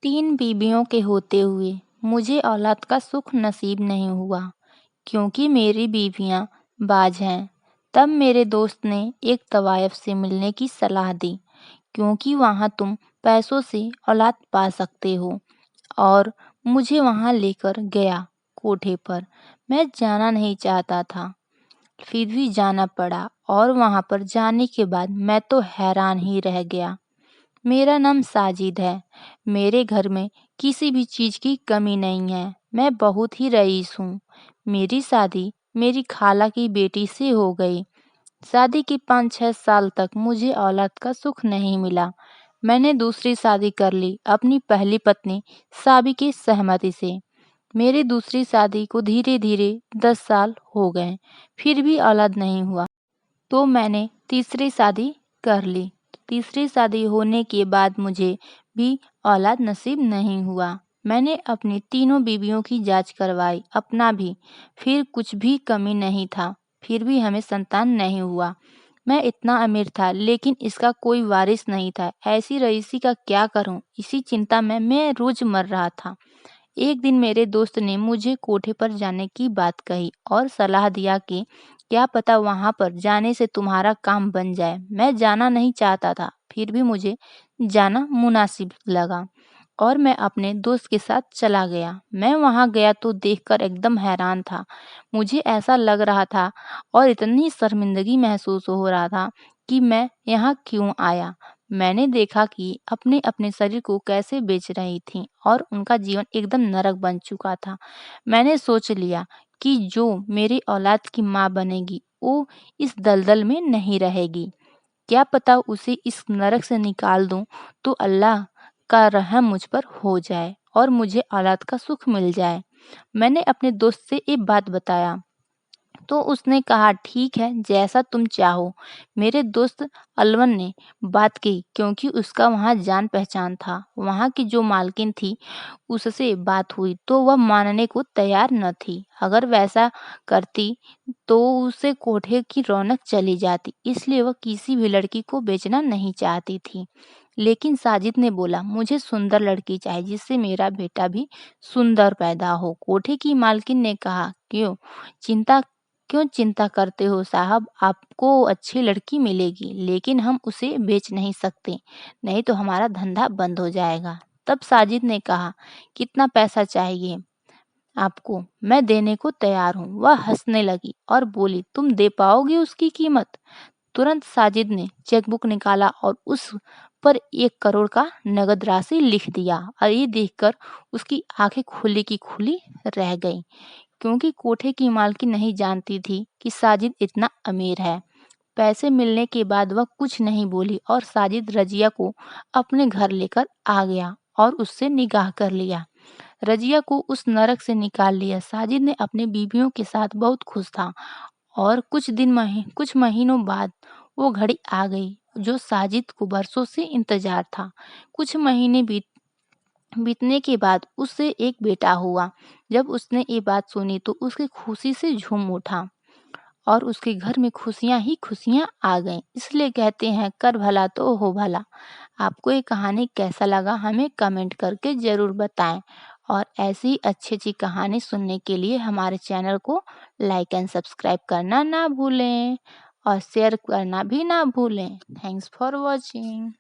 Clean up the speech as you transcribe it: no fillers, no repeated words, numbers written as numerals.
3 बीवियों के होते हुए मुझे औलाद का सुख नसीब नहीं हुआ क्योंकि मेरी बीवियां बाज हैं। तब मेरे दोस्त ने एक तवायफ से मिलने की सलाह दी क्योंकि वहाँ तुम पैसों से औलाद पा सकते हो और मुझे वहाँ लेकर गया कोठे पर। मैं जाना नहीं चाहता था, फिर भी जाना पड़ा और वहाँ पर जाने के बाद मैं तो हैरान ही रह गया। मेरा नाम साजिद है। मेरे घर में किसी भी चीज़ की कमी नहीं है। मैं बहुत ही रईस हूँ। मेरी शादी मेरी खाला की बेटी से हो गई। शादी के 5-6 साल तक मुझे औलाद का सुख नहीं मिला। मैंने दूसरी शादी कर ली अपनी पहली पत्नी साबी की सहमति से। मेरी दूसरी शादी को धीरे-धीरे 10 साल हो गए, फिर भी औलाद नहीं हुआ। तो मैंने तीसरी शादी कर ली। तीसरी शादी होने के बाद मुझे भी औलाद नसीब नहीं हुआ। मैंने अपनी तीनों बीवियों की जांच करवाई, अपना भी, फिर कुछ भी कमी नहीं था, फिर भी हमें संतान नहीं हुआ। मैं इतना अमीर था लेकिन इसका कोई वारिस नहीं था। ऐसी रईसी का क्या करूं? इसी चिंता में मैं रोज मर रहा था। एक दिन मेरे दोस्त ने मुझे कोठे पर जाने की बात कही और सलाह दिया कि क्या पता वहां पर जाने से तुम्हारा काम बन जाए। मैं जाना नहीं चाहता था, फिर भी मुझे जाना मुनासिब लगा और मैं अपने दोस्त के साथ चला गया। मैं वहां गया तो देखकर एकदम हैरान था। मुझे ऐसा लग रहा था और इतनी शर्मिंदगी महसूस हो रहा था कि मैं यहाँ क्यों आया। मैंने देखा कि अपने अपने शरीर को कैसे बेच रही थीं और उनका जीवन एकदम नरक बन चुका था। मैंने सोच लिया कि जो मेरी औलाद की माँ बनेगी वो इस दलदल में नहीं रहेगी। क्या पता उसे इस नरक से निकाल दूं तो अल्लाह का रहम मुझ पर हो जाए और मुझे औलाद का सुख मिल जाए। मैंने अपने दोस्त से ये बात बताया तो उसने कहा ठीक है जैसा तुम चाहो। मेरे दोस्त अलवन ने बात की क्योंकि उसका वहाँ जान पहचान था। वहाँ की जो मालकिन थी उससे बात हुई तो वह मानने को तैयार न थी। अगर वैसा करती तो उसे कोठे की रौनक चली जाती, इसलिए वह किसी भी लड़की को बेचना नहीं चाहती थी। लेकिन साजिद ने बोला मुझे सुंदर लड़की चाहिए जिससे मेरा बेटा भी सुंदर पैदा हो। कोठे की मालकिन ने कहा चिंता क्यों चिंता करते हो साहब, आपको अच्छी लड़की मिलेगी लेकिन हम उसे बेच नहीं सकते, नहीं तो हमारा धंधा बंद हो जाएगा। तब साजिद ने कहा कितना पैसा चाहिए आपको? मैं देने को तैयार हूँ। वह हंसने लगी और बोली तुम दे पाओगे उसकी कीमत? तुरंत साजिद ने चेकबुक निकाला और उस पर 1 करोड़ का नगद राशि लिख दिया और ये देखकर उसकी आंखें खुली की खुली रह गईं क्योंकि कोठे की मालकिन नहीं जानती थी कि साजिद इतना अमीर है। पैसे मिलने के बाद वह कुछ नहीं बोली और साजिद रजिया को अपने घर लेकर आ गया और उससे निकाह कर लिया। रजिया को उस नरक से निकाल लिया। साजिद ने अपनी बीवियों के साथ बहुत खुश था और कुछ महीनों बाद वो घड़ी आ गई जो साजिद को बरसों से इंतजार था। कुछ महीने बीतने के बाद उससे एक बेटा हुआ। जब उसने ये बात सुनी तो उसकी खुशी से झूम उठा और उसके घर में खुशियां ही खुशियां आ गईं। इसलिए कहते हैं कर भला तो हो भला। आपको ये कहानी कैसा लगा हमें कमेंट करके ज़रूर बताएं और ऐसी ही अच्छी अच्छी कहानी सुनने के लिए हमारे चैनल को लाइक एंड सब्सक्राइब करना ना भूलें और शेयर करना भी ना भूलें। Thanks for watching.